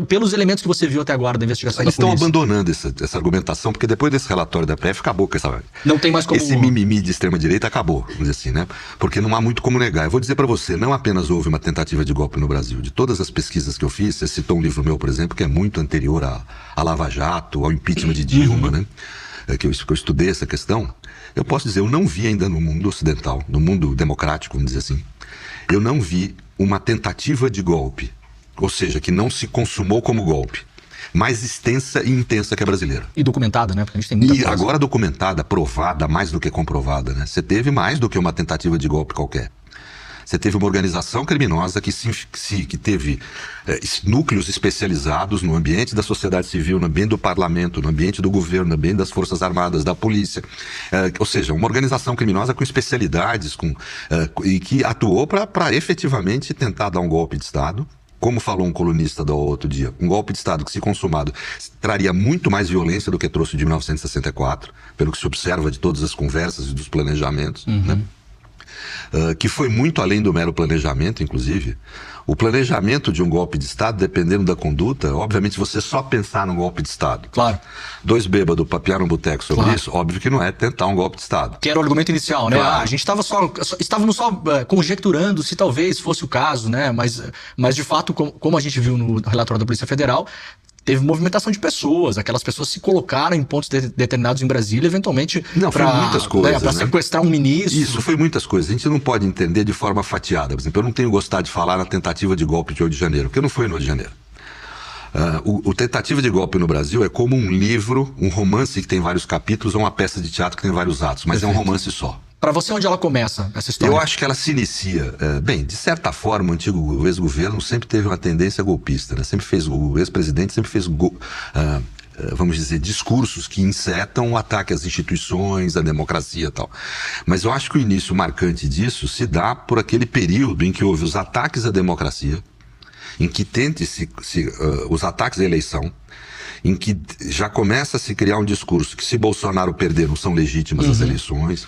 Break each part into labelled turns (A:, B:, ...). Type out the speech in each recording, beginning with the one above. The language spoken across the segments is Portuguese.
A: pelos elementos que você viu até agora da investigação
B: Eles
A: da polícia.
B: estão abandonando essa argumentação, porque depois desse relatório da PF acabou com essa...
A: Não tem mais como...
B: Esse mimimi de extrema-direita acabou, vamos dizer assim, né? Porque não há muito como negar. Eu vou dizer para você, não apenas houve uma tentativa de golpe no Brasil. De todas as pesquisas que eu fiz, você citou um livro meu, por exemplo, que é muito anterior à Lava Jato, ao impeachment de Dilma, né? Que eu estudei essa questão. Eu posso dizer, eu não vi ainda no mundo ocidental, no mundo democrático, vamos dizer assim, eu não vi uma tentativa de golpe, ou seja, que não se consumou como golpe, mais extensa e intensa que a brasileira.
A: E documentada, né? Porque a gente tem muita coisa.
B: Agora documentada, provada, mais do que comprovada, né? Você teve mais do que uma tentativa de golpe qualquer. Você teve uma organização criminosa que teve núcleos especializados no ambiente da sociedade civil, no ambiente do parlamento, no ambiente do governo, no ambiente das forças armadas, da polícia. Ou seja, uma organização criminosa com especialidades e que atuou para efetivamente tentar dar um golpe de Estado. Como falou um colunista do outro dia, um golpe de Estado que, se consumado, traria muito mais violência do que trouxe de 1964, pelo que se observa de todas as conversas e dos planejamentos, né? Que foi muito além do mero planejamento, inclusive. O planejamento de um golpe de Estado, dependendo da conduta, obviamente, se você só pensar num golpe de Estado.
A: Claro.
B: Dois bêbados papearam um boteco sobre
A: Claro.
B: isso, óbvio que não é tentar um golpe de Estado.
A: Que era o argumento inicial, né?
B: Claro.
A: A gente estávamos só conjecturando se talvez fosse o caso, né? Mas de fato, como a gente viu no relatório da Polícia Federal, teve movimentação de pessoas, aquelas pessoas se colocaram em pontos determinados em Brasília, eventualmente
B: foi muitas coisas,
A: para
B: né?
A: sequestrar um ministro.
B: Isso, foi muitas coisas. A gente não pode entender de forma fatiada. Por exemplo, eu não tenho gostado de falar na tentativa de golpe de 8 de janeiro, porque não foi no 8 de janeiro. O tentativa de golpe no Brasil é como um livro, um romance que tem vários capítulos, ou uma peça de teatro que tem vários atos, mas
A: Perfeito.
B: É um romance só.
A: Para você, onde ela começa, essa história?
B: Eu acho que ela se inicia... bem, de certa forma, o ex-governo sempre teve uma tendência golpista, né? O ex-presidente sempre fez, vamos dizer, discursos que insetam o ataque às instituições, à democracia e tal. Mas eu acho que o início marcante disso se dá por aquele período em que houve os ataques à democracia, em que os ataques à eleição, em que já começa a se criar um discurso que, se Bolsonaro perder, não são legítimas as eleições,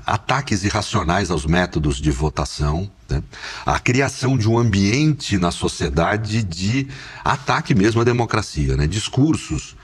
B: ataques irracionais aos métodos de votação, né? A criação de um ambiente na sociedade de ataque mesmo à democracia, né? Discursos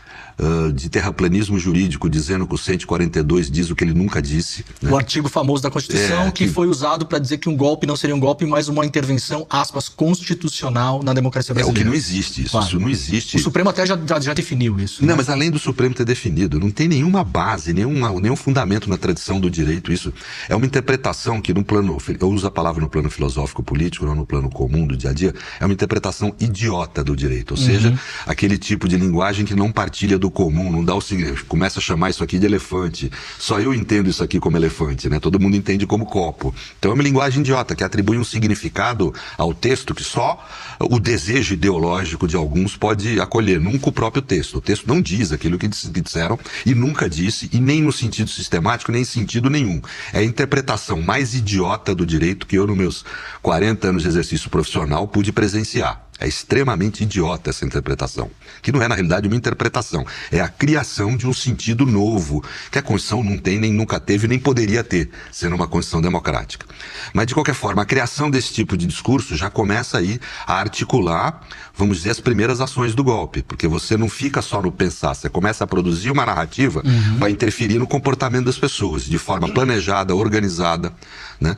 B: de terraplanismo jurídico, dizendo que o 142 diz o que ele nunca disse, né?
A: O artigo famoso da Constituição que foi usado para dizer que um golpe não seria um golpe, mas uma intervenção, aspas, constitucional na democracia brasileira.
B: É o que não existe isso.
A: Claro.
B: Isso não existe.
A: O Supremo até já definiu isso.
B: Não,
A: né?
B: mas além do Supremo ter definido, não tem nenhuma base, nenhum fundamento na tradição do direito. Isso é uma interpretação que no plano, eu uso a palavra no plano filosófico-político, não no plano comum do dia a dia, é uma interpretação idiota do direito. Ou seja, aquele tipo de linguagem que não partilha do comum, não dá o significado, começa a chamar isso aqui de elefante. Só eu entendo isso aqui como elefante, né? Todo mundo entende como copo. Então é uma linguagem idiota que atribui um significado ao texto que só o desejo ideológico de alguns pode acolher, nunca o próprio texto. O texto não diz aquilo que disseram e nunca disse, e nem no sentido sistemático, nem em sentido nenhum. É a interpretação mais idiota do direito que eu, nos meus 40 anos de exercício profissional, pude presenciar. É extremamente idiota essa interpretação, que não é, na realidade, uma interpretação. É a criação de um sentido novo, que a Constituição não tem, nem nunca teve, nem poderia ter, sendo uma Constituição democrática. Mas, de qualquer forma, a criação desse tipo de discurso já começa aí a articular, vamos dizer, as primeiras ações do golpe, porque você não fica só no pensar, você começa a produzir uma narrativa para interferir no comportamento das pessoas, de forma planejada, organizada, né?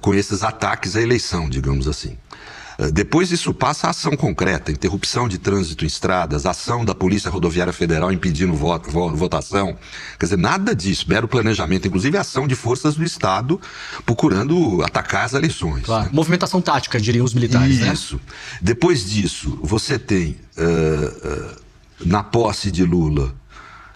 B: Com esses ataques à eleição, digamos assim. Depois isso passa a ação concreta, interrupção de trânsito em estradas, ação da Polícia Rodoviária Federal impedindo votação. Quer dizer, nada disso, mero planejamento, inclusive ação de forças do Estado procurando atacar as eleições.
A: Claro.
B: Né?
A: Movimentação tática, diriam os militares, né?
B: Isso. Depois disso, você tem, na posse de Lula,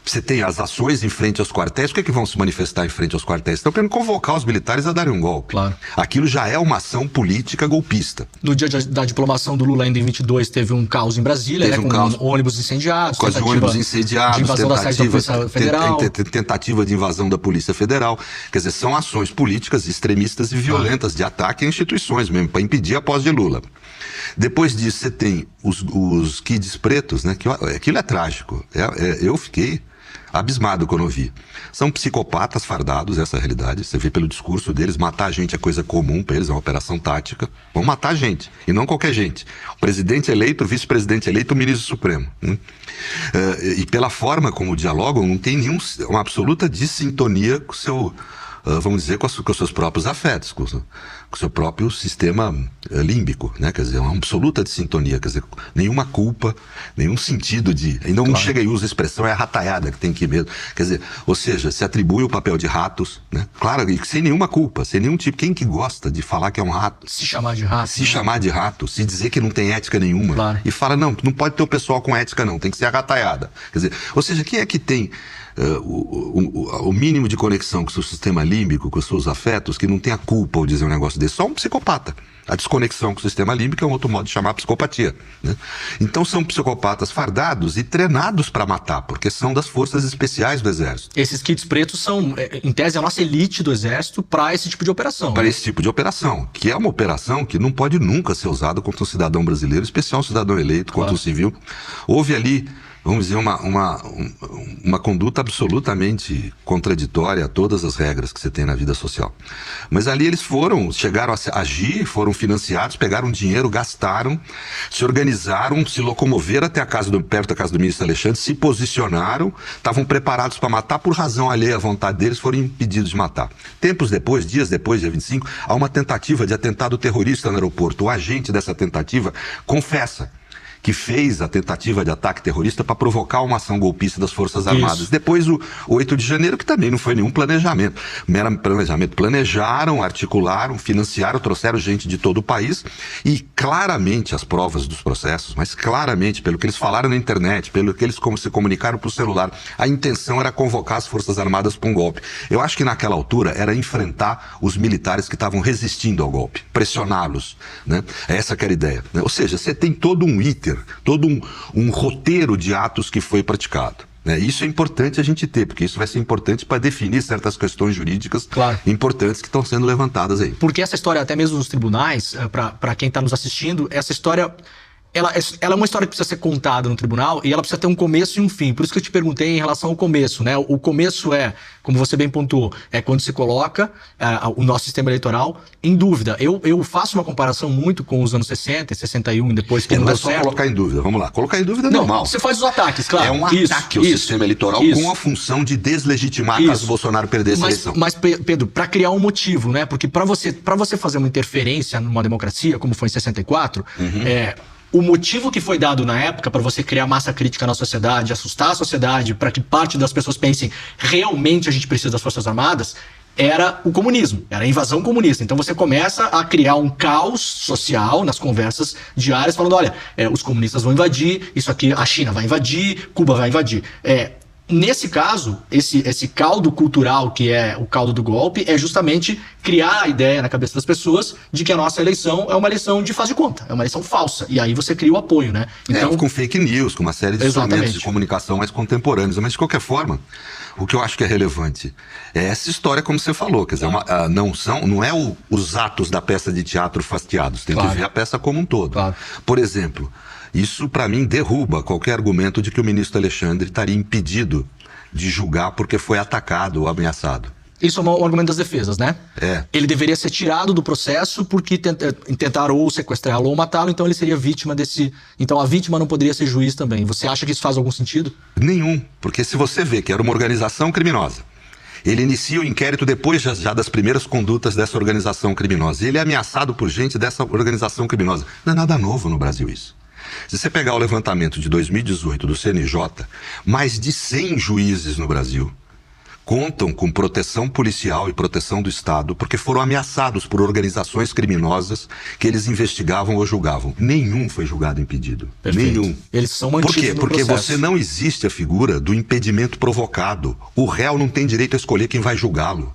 B: você tem as ações em frente aos quartéis. O que é que vão se manifestar em frente aos quartéis? Estão querendo convocar os militares a darem um golpe.
A: Claro.
B: Aquilo já é uma ação política golpista.
A: No dia da diplomação do Lula, ainda em 22, teve um caos em Brasília,
B: Teve
A: com
B: caos.
A: ônibus incendiados,
B: Com os ônibus incendiados,
A: de invasão da sede da Polícia Federal.
B: tentativa de invasão da Polícia Federal. Quer dizer, são ações políticas extremistas e violentas de ataque a instituições mesmo, para impedir a posse de Lula. Depois disso, você tem os kids pretos, né? Que aquilo é trágico. Eu fiquei abismado quando eu vi. São psicopatas fardados, essa é a realidade. Você vê pelo discurso deles, matar a gente é coisa comum para eles, é uma operação tática. Vão matar a gente, e não qualquer gente. O presidente eleito, o vice-presidente eleito, o ministro supremo. E pela forma como dialogam, não tem uma absoluta dissintonia com o seu... vamos dizer, com os seus próprios afetos, com o seu próprio sistema límbico, né? Quer dizer, uma absoluta sintonia, quer dizer, nenhuma culpa, nenhum sentido de... Ainda não chega e usa a expressão, é a rataiada que tem que ir mesmo. Quer dizer, ou seja, se atribui o papel de ratos, né? Claro, e sem nenhuma culpa, sem nenhum tipo. Quem que gosta de falar que é um rato?
A: Se chamar de rato.
B: Se chamar de rato, se dizer que não tem ética nenhuma.
A: Claro.
B: E fala, não pode ter o pessoal com ética não, tem que ser a rataiada. Quer dizer, ou seja, quem é que tem... o mínimo de conexão com o seu sistema límbico, com os seus afetos, que não tem a culpa ao dizer um negócio desse, só um psicopata. A desconexão com o sistema límbico é um outro modo de chamar psicopatia, né? Então são psicopatas fardados e treinados para matar, porque são das forças especiais do Exército.
A: Esses kits pretos são, em tese, a nossa elite do Exército para esse tipo de operação.
B: Para esse tipo de operação, que é uma operação que não pode nunca ser usada contra um cidadão brasileiro, especial um cidadão eleito, contra um civil. Houve ali... vamos dizer, uma conduta absolutamente contraditória a todas as regras que você tem na vida social. Mas ali eles chegaram a agir, foram financiados, pegaram dinheiro, gastaram, se organizaram, se locomoveram até perto da casa do ministro Alexandre, se posicionaram, estavam preparados para matar por razão alheia à vontade deles, foram impedidos de matar. Tempos depois, dias depois, dia 25, há uma tentativa de atentado terrorista no aeroporto. O agente dessa tentativa confessa que fez a tentativa de ataque terrorista para provocar uma ação golpista das Forças Armadas.
A: Isso.
B: Depois o 8 de janeiro, que também não foi nenhum planejamento. Mero planejamento. Planejaram, articularam, financiaram, trouxeram gente de todo o país e claramente as provas dos processos, mas claramente, pelo que eles falaram na internet, pelo que eles se comunicaram por celular, a intenção era convocar as Forças Armadas para um golpe. Eu acho que naquela altura era enfrentar os militares que estavam resistindo ao golpe, pressioná-los, né? Essa que era a ideia, né? Ou seja, você tem todo um todo um roteiro de atos que foi praticado, né? Isso é importante a gente ter, porque isso vai ser importante para definir certas questões jurídicas importantes que estão sendo levantadas aí.
A: Porque essa história, até mesmo nos tribunais, para quem está nos assistindo, essa história... Ela é uma história que precisa ser contada no tribunal e ela precisa ter um começo e um fim. Por isso que eu te perguntei em relação ao começo, né? O começo é, como você bem pontuou, é quando se coloca o nosso sistema eleitoral em dúvida. Eu faço uma comparação muito com os anos 60 e 61, depois que
B: não
A: deu
B: é só
A: certo.
B: colocar em dúvida, vamos lá. Colocar em dúvida é normal.
A: Você faz os ataques, claro.
B: É um ataque ao sistema eleitoral com a função de deslegitimar caso Bolsonaro perdesse a eleição.
A: Mas, Pedro, para criar um motivo, né? Porque para você fazer uma interferência numa democracia, como foi em 64, o motivo que foi dado na época para você criar massa crítica na sociedade, assustar a sociedade, para que parte das pessoas pensem realmente a gente precisa das Forças Armadas, era o comunismo, era a invasão comunista. Então você começa a criar um caos social nas conversas diárias, falando, olha, os comunistas vão invadir, isso aqui a China vai invadir, Cuba vai invadir. Nesse caso, esse caldo cultural, que é o caldo do golpe, é justamente criar a ideia na cabeça das pessoas de que a nossa eleição é uma eleição de faz de conta, é uma eleição falsa. E aí você cria o apoio, né?
B: Então, com fake news, com uma série de instrumentos de comunicação mais contemporâneos. Mas, de qualquer forma, o que eu acho que é relevante é essa história, como você falou. Quer dizer, não é os atos da peça de teatro fastiados, tem que ver a peça como um todo. Por exemplo... Isso, para mim, derruba qualquer argumento de que o ministro Alexandre estaria impedido de julgar porque foi atacado ou ameaçado.
A: Isso é um argumento das defesas, né? Ele deveria ser tirado do processo porque tentaram ou sequestrá-lo ou matá-lo, então ele seria vítima desse... Então a vítima não poderia ser juiz também. Você acha que isso faz algum sentido?
B: Nenhum, porque se você vê que era uma organização criminosa, ele inicia o inquérito depois já das primeiras condutas dessa organização criminosa. E ele é ameaçado por gente dessa organização criminosa. Não é nada novo no Brasil isso. Se você pegar o levantamento de 2018 do CNJ, mais de 100 juízes no Brasil contam com proteção policial e proteção do Estado porque foram ameaçados por organizações criminosas que eles investigavam ou julgavam. Nenhum foi julgado impedido.
A: Perfeito.
B: Nenhum.
A: Eles são mantidos no processo.
B: Porque você não existe a figura do impedimento provocado. O réu não tem direito a escolher quem vai julgá-lo.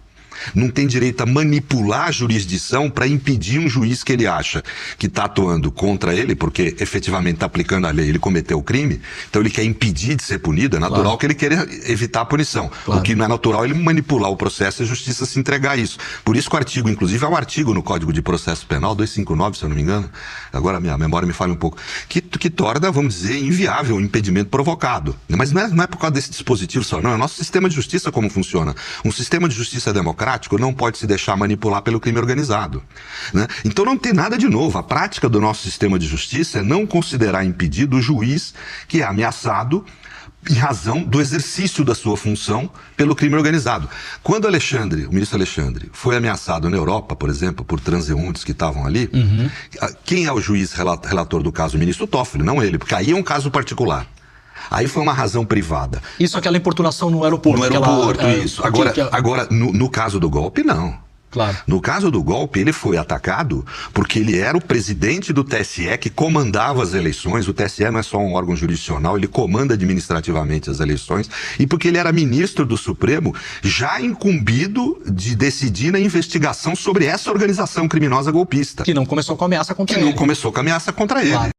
B: não tem direito a manipular a jurisdição para impedir um juiz que ele acha que está atuando contra ele, porque efetivamente está aplicando a lei, ele cometeu o crime, então ele quer impedir de ser punido, é natural que ele queira evitar a punição. O que não é natural é ele manipular o processo e a justiça se entregar a isso. Por isso que o artigo, inclusive, é um artigo no Código de Processo Penal, 259, se eu não me engano, agora a minha memória me falha um pouco, que torna, vamos dizer, inviável o impedimento provocado. Mas não é por causa desse dispositivo só, não, é o nosso sistema de justiça como funciona. Um sistema de justiça democrático não pode se deixar manipular pelo crime organizado, né? Então não tem nada de novo. A prática do nosso sistema de justiça é não considerar impedido o juiz que é ameaçado em razão do exercício da sua função pelo crime organizado. Quando o ministro Alexandre foi ameaçado na Europa, por exemplo, por transeuntes que estavam ali, quem é o juiz relator do caso? O ministro Toffoli, não ele, porque aí é um caso particular. Aí foi uma razão privada.
A: Isso, aquela importunação no aeroporto.
B: No aeroporto, isso. Agora no caso do golpe, não.
A: Claro.
B: No caso do golpe, ele foi atacado porque ele era o presidente do TSE que comandava as eleições. O TSE não é só um órgão jurisdicional, ele comanda administrativamente as eleições. E porque ele era ministro do Supremo, já incumbido de decidir na investigação sobre essa organização criminosa golpista.
A: Que não começou com ameaça contra ele.
B: Que não começou com ameaça contra ele. Claro.